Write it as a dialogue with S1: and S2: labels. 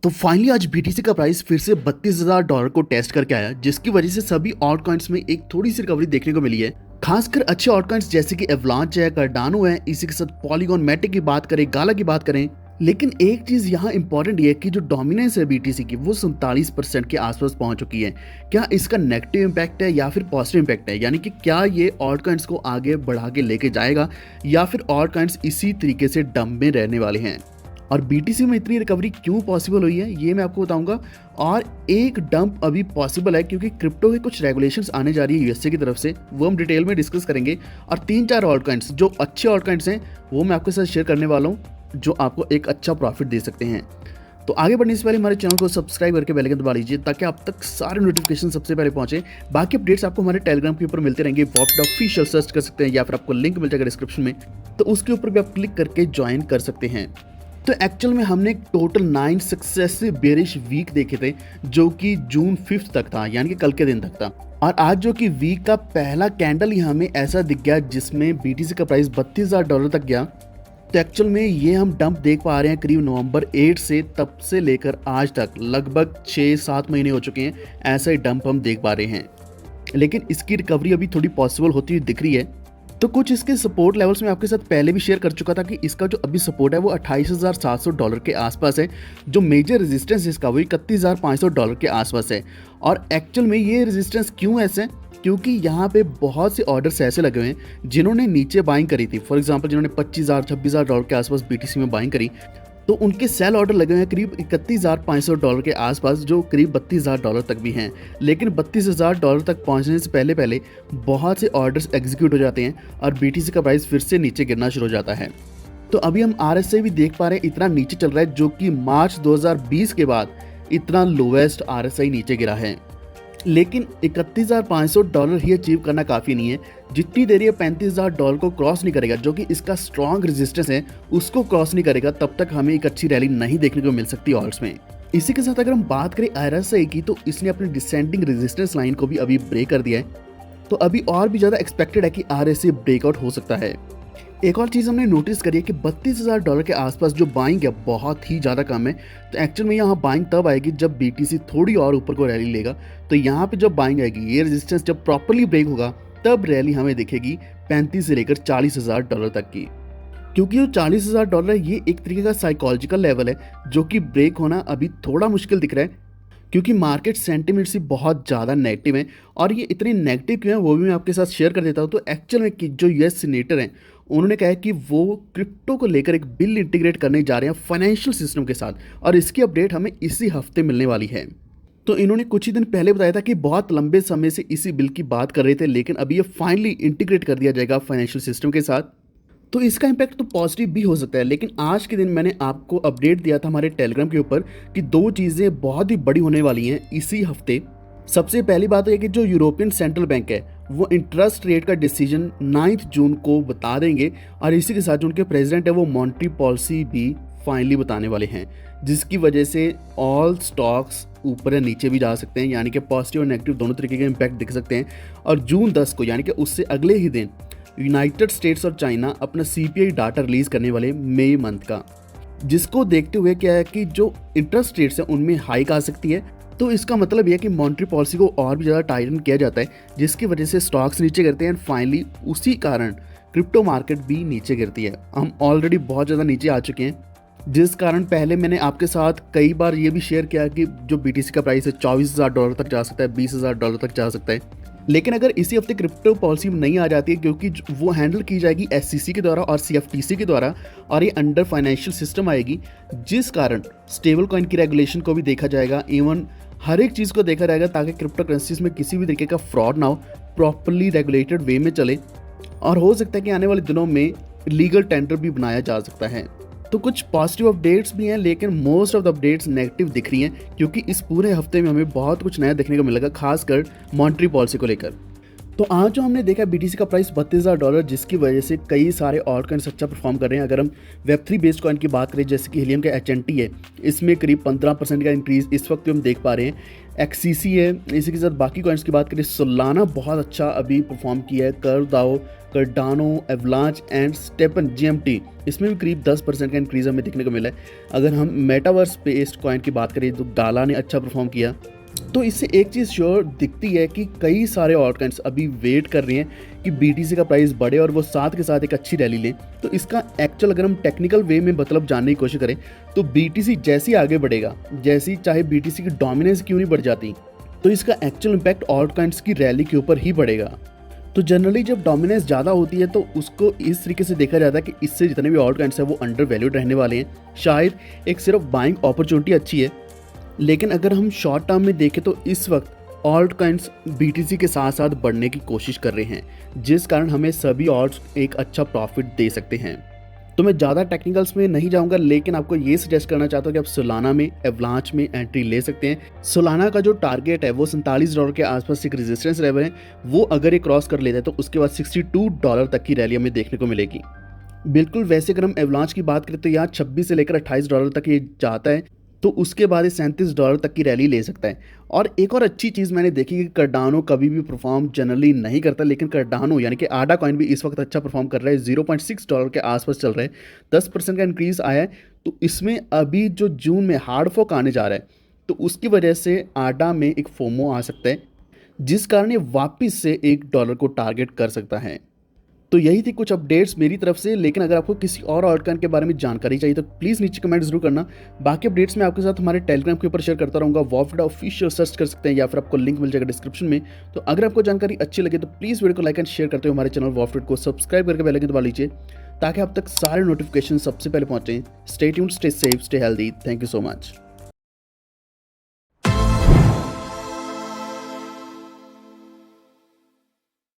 S1: तो फाइनली आज बीटीसी का प्राइस फिर से $32,000 को टेस्ट करके आया, जिसकी वजह से सभी ऑल्ट कॉइन्स में एक थोड़ी सी रिकवरी देखने को मिली है। खासकर अच्छे ऑल्ट कॉइन्स जैसे कि एवलांच है, कार्डानो है, इसी के साथ पॉलीगॉन, मैटिक की बात करें, गाला की बात करें। लेकिन एक चीज यहाँ इंपॉर्टेंट ये है कि जो डोमिनेंस है बीटीसी की वो 47% के आसपास पहुंच चुकी है। क्या इसका नेगेटिव इम्पैक्ट है या फिर पॉजिटिव इम्पैक्ट है, यानी कि क्या ये ऑल्ट कॉइन्स को आगे बढ़ा के लेके जाएगा या फिर ऑल्ट कॉइन्स इसी तरीके से डंप में रहने वाले हैं। और बीटीसी में इतनी रिकवरी क्यों पॉसिबल हुई है ये मैं आपको बताऊंगा। और एक डंप अभी पॉसिबल है क्योंकि क्रिप्टो के कुछ रेगुलेशंस आने जा रही है यूएसए की तरफ से, वो हम डिटेल में डिस्कस करेंगे। और 3-4 ऑल्ट कॉइन्स जो अच्छे ऑल्ट कॉइन्स हैं वो मैं आपके साथ शेयर करने वाला हूँ, जो आपको एक अच्छा प्रॉफिट दे सकते हैं। तो आगे बढ़ने से पहले हमारे चैनल को सब्सक्राइब करके बेल आइकन दबा लीजिए ताकि आप तक सारे नोटिफिकेशन सबसे पहले पहुंचे। बाकी अपडेट्स आपको हमारे टेलीग्राम के ऊपर मिलते रहेंगे, वॉप्ट ऑफिशियल सर्च कर सकते हैं या फिर आपको लिंक मिल जाएगा डिस्क्रिप्शन में, तो उसके ऊपर भी आप क्लिक करके ज्वाइन कर सकते हैं। तो एक्चुअल में हमने टोटल 9 सक्सेसिव बेरिश वीक देखे थे, जो कि जून 5 तक था, यानी कि कल के दिन तक था। और आज जो कि वीक का पहला कैंडल ही हमें ऐसा दिख गया जिसमें बीटीसी का प्राइस $32,000 तक गया। तो एक्चुअल में ये हम डंप देख पा रहे हैं करीब नवंबर 8 से, तब से लेकर आज तक लगभग 6-7 महीने हो चुके हैं, ऐसा ही डंप हम देख पा रहे हैं। लेकिन इसकी रिकवरी अभी थोड़ी पॉसिबल होती हुई दिख रही है। तो कुछ इसके सपोर्ट लेवल्स में आपके साथ पहले भी शेयर कर चुका था कि इसका जो अभी सपोर्ट है वो $28,700 के आसपास है। जो मेजर रेजिस्टेंस इसका वो $31,500 के आसपास है। और एक्चुअल में ये रेजिस्टेंस क्यों ऐसे, क्योंकि यहाँ पे बहुत से ऑर्डर्स ऐसे लगे हुए हैं जिन्होंने नीचे बाइंग करी थी। फॉर एग्जांपल जिन्होंने $25,000-26,000 के आसपास बीटीसी में बाइंग करी, तो उनके सेल ऑर्डर लगे हुए हैं करीब $31,500 के आसपास, जो करीब $32,000 तक भी हैं। लेकिन $32,000 तक पहुंचने से पहले पहले बहुत से ऑर्डर्स एग्जीक्यूट हो जाते हैं और बीटीसी का प्राइस फिर से नीचे गिरना शुरू हो जाता है। तो अभी हम आरएसआई भी देख पा रहे हैं, इतना नीचे चल रहा है, जो कि मार्च 2020 के बाद इतना लोवेस्ट आरएसआई नीचे गिरा है। लेकिन $31,500 ही अचीव करना काफ़ी नहीं है। जितनी देर ये $35,000 को क्रॉस नहीं करेगा, जो कि इसका स्ट्रॉन्ग रेजिस्टेंस है, उसको क्रॉस नहीं करेगा, तब तक हमें एक अच्छी रैली नहीं देखने को मिल सकती ऑल्ट्स में। इसी के साथ अगर हम बात करें आरएसआई की, तो इसने अपनी डिसेंडिंग रेजिस्टेंस लाइन को भी अभी ब्रेक कर दिया है। तो अभी और भी ज़्यादा एक्सपेक्टेड है कि आरएसआई ब्रेकआउट हो सकता है। एक और चीज़ हमने नोटिस करी है कि $32,000 के आसपास जो बाइंग है बहुत ही ज़्यादा कम है। तो एक्चुअल में यहाँ बाइंग तब आएगी जब बीटीसी थोड़ी और ऊपर को रैली लेगा। तो यहाँ पे जब बाइंग आएगी, ये रेजिस्टेंस जब प्रॉपर्ली ब्रेक होगा, तब रैली हमें दिखेगी 35 से लेकर $40,000 तक की। क्योंकि जो $40,000 ये एक तरीके का साइकोलॉजिकल लेवल है, जो कि ब्रेक होना अभी थोड़ा मुश्किल दिख रहा है, क्योंकि मार्केट सेंटिमेंट से बहुत ज़्यादा नेगेटिव है। और ये इतने नेगेटिव क्यों है वो भी मैं आपके साथ शेयर कर देता हूँ। तो एक्चुअल में कि जो यूएस सीनेटर हैं, उन्होंने कहा है कि वो क्रिप्टो को लेकर एक बिल इंटीग्रेट करने जा रहे हैं फाइनेंशियल सिस्टम के साथ, और इसकी अपडेट हमें इसी हफ्ते मिलने वाली है। तो इन्होंने कुछ ही दिन पहले बताया था कि बहुत लंबे समय से इसी बिल की बात कर रहे थे, लेकिन अभी ये फाइनली इंटीग्रेट कर दिया जाएगा फाइनेंशियल सिस्टम के साथ। तो इसका इम्पैक्ट तो पॉजिटिव भी हो सकता है। लेकिन आज के दिन मैंने आपको अपडेट दिया था हमारे टेलीग्राम के ऊपर कि 2 चीज़ें बहुत ही बड़ी होने वाली हैं इसी हफ्ते। सबसे पहली बात है कि जो यूरोपियन सेंट्रल बैंक है वो इंटरेस्ट रेट का डिसीजन 9 जून को बता देंगे, और इसी के साथ जो उनके प्रेसिडेंट है वो मॉनेटरी पॉलिसी भी फाइनली बताने वाले हैं, जिसकी वजह से ऑल स्टॉक्स ऊपर या नीचे भी जा सकते हैं, यानी कि पॉजिटिव और नेगेटिव दोनों तरीके के इम्पैक्ट दिख सकते हैं। और जून 10 को, यानी कि उससे अगले ही दिन, यूनाइटेड स्टेट्स और चाइना अपना सीपीआई डाटा रिलीज करने वाले मई मंथ का, जिसको देखते हुए क्या है कि जो इंटरेस्ट रेट्स हैं उनमें हाइक आ सकती है। तो इसका मतलब यह है कि मॉनेटरी पॉलिसी को और भी ज़्यादा टाइटन किया जाता है, जिसकी वजह से स्टॉक्स नीचे गिरते हैं, एंड फाइनली उसी कारण क्रिप्टो मार्केट भी नीचे गिरती है। हम ऑलरेडी बहुत ज़्यादा नीचे आ चुके हैं, जिस कारण पहले मैंने आपके साथ कई बार ये भी शेयर किया कि जो बीटीसी का प्राइस है $24,000 तक जा सकता है, $20,000 तक जा सकता है। लेकिन अगर इसी हफ्ते क्रिप्टो पॉलिसी नहीं आ जाती है, क्योंकि वो हैंडल की जाएगी एससीसी के द्वारा और सीएफटीसी के द्वारा, और ये अंडर फाइनेंशियल सिस्टम आएगी, जिस कारण स्टेबल कॉइन की रेगुलेशन को भी देखा जाएगा, इवन हर एक चीज़ को देखा जाएगा ताकि क्रिप्टो करेंसीज में किसी भी तरीके का फ्रॉड ना हो, प्रॉपरली रेगुलेटेड वे में चले। और हो सकता है कि आने वाले दिनों में लीगल टेंडर भी बनाया जा सकता है। तो कुछ पॉजिटिव अपडेट्स भी हैं, लेकिन most of the updates negative दिख रही हैं, क्योंकि इस पूरे हफ्ते में हमें बहुत कुछ नया देखने को मिलेगा, खासकर मॉनेटरी पॉलिसी को लेकर। तो आज जो हमने देखा BTC का प्राइस $32,000, जिसकी वजह से कई सारे ऑल्ट कॉइन्स अच्छा परफॉर्म कर रहे हैं। अगर हम वेब3 बेस्ड कॉइन की बात करें, जैसे कि हीलियम का HNT है, इसमें करीब 15% का इंक्रीज इस वक्त हम देख पा रहे हैं। XCC है, इसी के साथ बाकी कॉइन्स की बात करें, सोलाना बहुत अच्छा अभी परफॉर्म किया है। कर्व, कार्डानो, एवलांच एंड स्टेपन GMT, इसमें भी करीब 10% का इंक्रीज हमें देखने को मिला है। अगर हम मेटावर्स बेस्ड कॉइन की बात करें तो गाला ने अच्छा परफॉर्म किया। तो इससे एक चीज़ श्योर दिखती है कि कई सारे ऑल्ट कॉइन्स अभी वेट कर रहे हैं कि BTC का प्राइस बढ़े और वो साथ के साथ एक अच्छी रैली लें। तो इसका एक्चुअल अगर हम टेक्निकल वे में मतलब जानने की कोशिश करें तो BTC जैसे ही आगे बढ़ेगा, जैसी चाहे BTC की डोमिनेंस क्यों नहीं बढ़ जाती, तो इसका एक्चुअल इम्पैक्ट ऑल्ट कॉइन्स की रैली के ऊपर ही पड़ेगा। तो जनरली जब डोमिनेंस ज़्यादा होती है तो उसको इस तरीके से देखा जाता है कि इससे जितने भी ऑल्ट कॉइन्स हैं वो अंडर वैल्यूड रहने वाले हैं। शायद एक सिर्फ बाइंग अपॉर्चुनिटी अच्छी है, लेकिन अगर हम शॉर्ट टर्म में देखें तो इस वक्त ऑल्ट कॉइन्स BTC के साथ साथ बढ़ने की कोशिश कर रहे हैं, जिस कारण हमें सभी ऑल्ट्स एक अच्छा प्रॉफिट दे सकते हैं। तो मैं ज़्यादा टेक्निकल्स में नहीं जाऊंगा, लेकिन आपको ये सजेस्ट करना चाहता हूँ कि आप सोलाना में, एवलांच में एंट्री ले सकते हैं। सोलाना का जो टारगेट है वो $47 के आसपास एक रेजिस्टेंस लेवल है, वो अगर ये क्रॉस कर लेता है तो उसके बाद $62 तक की रैली हमें देखने को मिलेगी। बिल्कुल वैसे अगर हम एवलांच की बात करें तो यहाँ 26 से लेकर $28 तक ये जाता है, तो उसके बाद $37 तक की रैली ले सकता है। और एक और अच्छी चीज़ मैंने देखी कि कार्डानो कभी भी परफॉर्म जनरली नहीं करता, लेकिन कार्डानो यानी कि आडा कॉइन भी इस वक्त अच्छा परफॉर्म कर रहा है। $0.6 के आसपास चल रहा है, 10% का इंक्रीज आया है। तो इसमें अभी जो जून में हार्ड फॉर्क आने जा रहा है, तो उसकी वजह से आडा में एक फोमो आ सकता है, जिस कारण ये वापस से $1 को टारगेट कर सकता है। तो यही थी कुछ अपडेट्स मेरी तरफ से, लेकिन अगर आपको किसी और ऑल्ट कॉइन के बारे में जानकारी चाहिए तो प्लीज़ नीचे कमेंट जरूर करना। बाकी अपडेट्स मैं आपके साथ हमारे टेलीग्राम के ऊपर शेयर करता रहूँगा। वॉफ्ट ऑफिशियल सर्च कर सकते हैं या फिर आपको लिंक मिल जाएगा डिस्क्रिप्शन में। तो अगर आपको जानकारी अच्छी लगे तो प्लीज़ वीडियो को लाइक एंड शेयर करते हुए हमारे चैनल वॉफ्ट को सब्सक्राइब करके बेल आइकन दबा लीजिए, ताकि आप तक सारे नोटिफिकेशन सबसे पहले पहुंचें। Stay tuned, stay safe, stay healthy. Thank you so much.